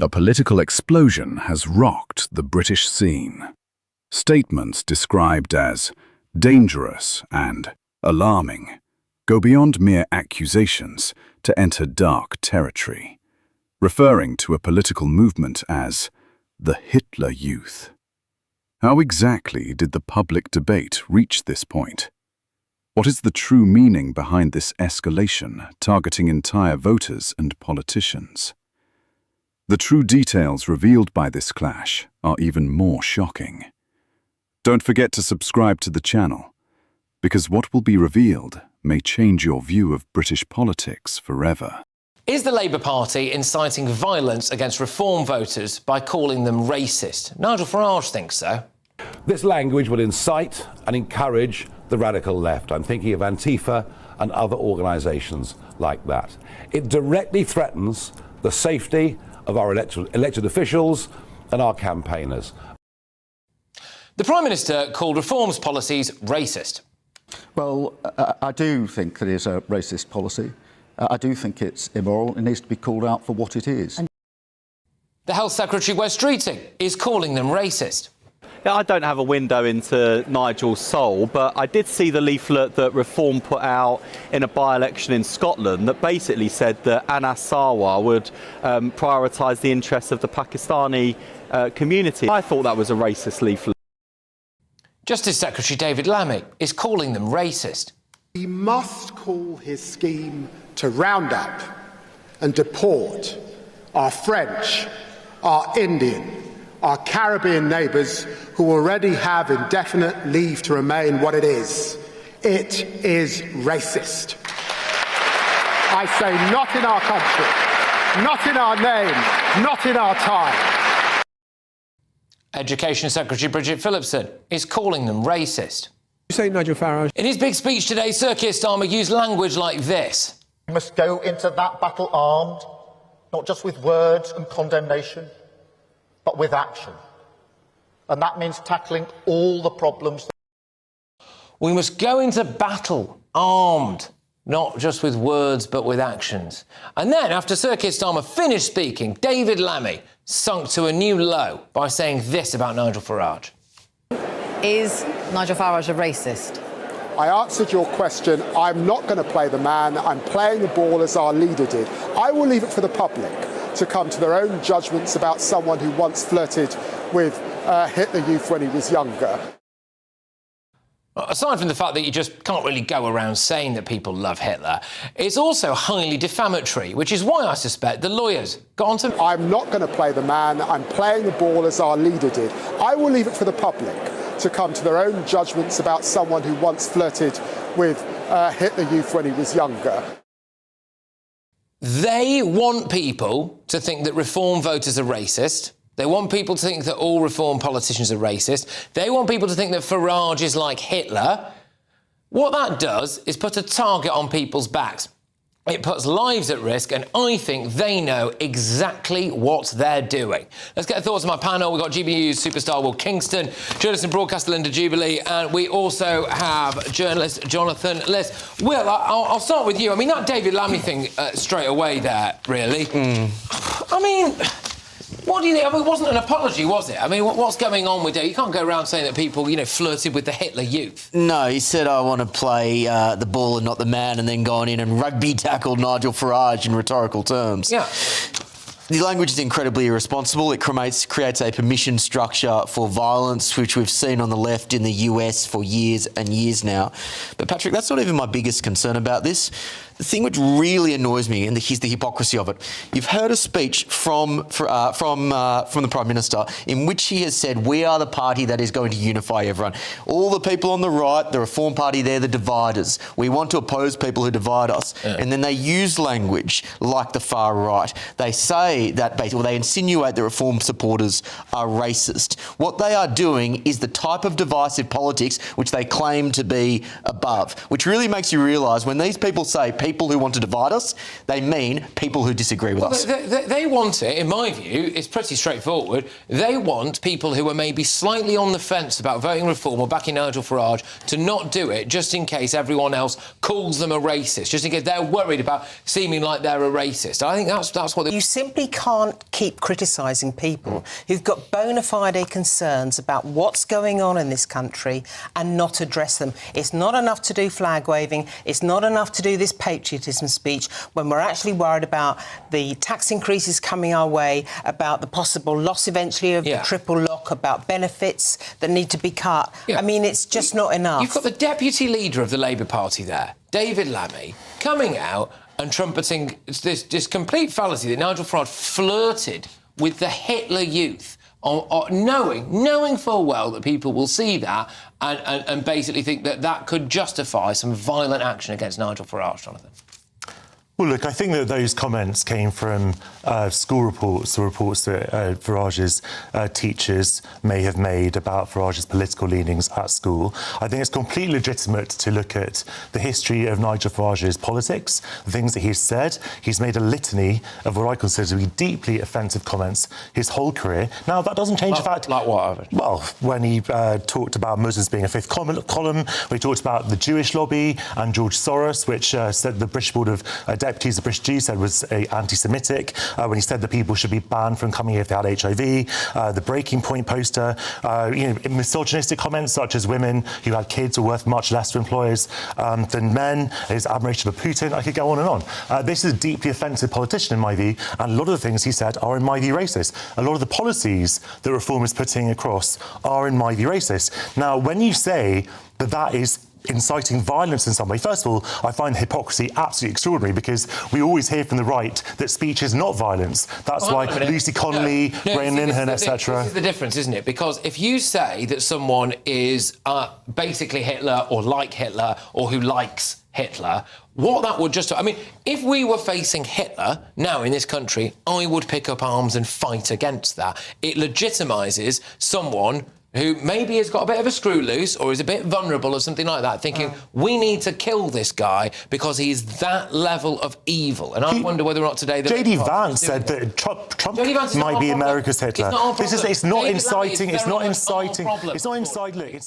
A political explosion has rocked the British scene. Statements described as dangerous and alarming go beyond mere accusations to enter dark territory, referring to a political movement as the Hitler Youth. How exactly did the public debate reach this point? What is the true meaning behind this escalation targeting entire voters and politicians? The true details revealed by this clash are even more shocking. Don't forget to subscribe to the channel, because what will be revealed may change your view of British politics forever. Is the Labour Party inciting violence against Reform voters by calling them racist? Nigel Farage thinks so. This language will incite and encourage the radical left. I'm thinking of Antifa and other organisations like that. It directly threatens the safety of our elected officials and our campaigners. The Prime Minister called Reform's policies racist. Well, I do think that it is a racist policy. I do think it's immoral. It needs to be called out for what it is. The Health Secretary, Wes Streeting, is calling them racist. Yeah, I don't have a window into Nigel's soul, but I did see the leaflet that Reform put out in a by-election in Scotland that basically said that Anas Sarwar would prioritise the interests of the Pakistani community. I thought that was a racist leaflet. Justice Secretary David Lammy is calling them racist. He must call his scheme to round up and deport our French, our Indian, our Caribbean neighbours who already have indefinite leave to remain what it is. It is racist. I say not in our country, not in our name, not in our time. Education Secretary Bridget Phillipson is calling them racist. You say Nigel Farage? In his big speech today, Sir Keir Starmer used language like this. We must go into that battle armed, not just with words and condemnation, but with action. And that means tackling all the problems. We must go into battle armed, not just with words, but with actions. And then, after Sir Keir Starmer finished speaking, David Lammy sunk to a new low by saying this about Nigel Farage. Is Nigel Farage a racist? I answered your question. I'm not going to play the man. I'm playing the ball as our leader did. I will leave it for the public to come to their own judgments about someone who once flirted with Hitler Youth when he was younger. Aside from the fact that you just can't really go around saying that people love Hitler, it's also highly defamatory, which is why I suspect the lawyers got on to... I'm not going to play the man. I'm playing the ball as our leader did. I will leave it for the public to come to their own judgments about someone who once flirted with Hitler Youth when he was younger. They want people to think that Reform voters are racist. They want people to think that all Reform politicians are racist. They want people to think that Farage is like Hitler. What that does is put a target on people's backs. It puts lives at risk, and I think they know exactly what they're doing. Let's get thoughts on my panel. We've got GB News superstar Will Kingston, journalist and broadcaster Linda Jubilee, and we also have journalist Jonathan Liss. Will, I'll start with you. I mean, that David Lammy thing straight away there, really. I mean... What do you think? I mean, it wasn't an apology, was it? I mean, what's going on with it? You can't go around saying that people, you know, flirted with the Hitler Youth. No, he said, I want to play the ball and not the man, and then gone in and rugby tackled Nigel Farage in rhetorical terms. Yeah. The language is incredibly irresponsible. It creates a permission structure for violence, which we've seen on the left in the US for years and years now. But Patrick, that's not even my biggest concern about this. The thing which really annoys me, and here's the hypocrisy of it, you've heard a speech from the Prime Minister in which he has said, we are the party that is going to unify everyone. All the people on the right, the Reform Party, they're the dividers. We want to oppose people who divide us. Yeah. And then they use language like the far right. They say that basically, they insinuate that Reform supporters are racist. What they are doing is the type of divisive politics which they claim to be above, which really makes you realise when these people say people who want to divide us, they mean people who disagree with us. They want it, in my view, it's pretty straightforward. They want people who are maybe slightly on the fence about voting Reform or backing Nigel Farage to not do it, just in case everyone else calls them a racist, just in case they're worried about seeming like they're a racist. I think that's what... You simply can't keep criticising people who've got bona fide concerns about what's going on in this country and not address them. It's not enough to do flag waving. It's not enough to do this patriotism speech when we're actually worried about the tax increases coming our way, about the possible loss eventually of the triple lock, about benefits that need to be cut. I mean, it's just not enough. You've got the deputy leader of the Labour Party there, David Lammy, coming out and trumpeting this complete fallacy that Nigel Farage flirted with the Hitler Youth, knowing full well that people will see that and basically think that could justify some violent action against Nigel Farage, Jonathan. Well, look, I think that those comments came from school reports, the reports that Farage's teachers may have made about Farage's political leanings at school. I think it's completely legitimate to look at the history of Nigel Farage's politics, the things that he's said. He's made a litany of what I consider to be deeply offensive comments his whole career. Now, that doesn't change the fact... Like what? Well, when he talked about Muslims being a fifth column, when he talked about the Jewish lobby and George Soros, which said the British Board of Deputies, the British Jews said was anti-Semitic, when he said that people should be banned from coming here if they had HIV, the Breaking Point poster, misogynistic comments such as women who had kids were worth much less to employers than men, his admiration for Putin. I could go on and on. This is a deeply offensive politician in my view, and a lot of the things he said are in my view racist. A lot of the policies that Reform is putting across are in my view racist. Now, when you say that that is inciting violence in some way. First of all, I find hypocrisy absolutely extraordinary because we always hear from the right that speech is not violence. That's why Lucy Connolly, Graham Linehan, etc. This is the difference, isn't it? Because if you say that someone is basically Hitler or like Hitler or who likes Hitler, what that would just... I mean, if we were facing Hitler now in this country, I would pick up arms and fight against that. It legitimises someone who maybe has got a bit of a screw loose or is a bit vulnerable or something like that, thinking, we need to kill this guy because he's that level of evil. And I wonder whether or not today... J.D. Vance said that Trump might be America's Hitler. It's not inciting. It's not inciting. Look, it's not inciting.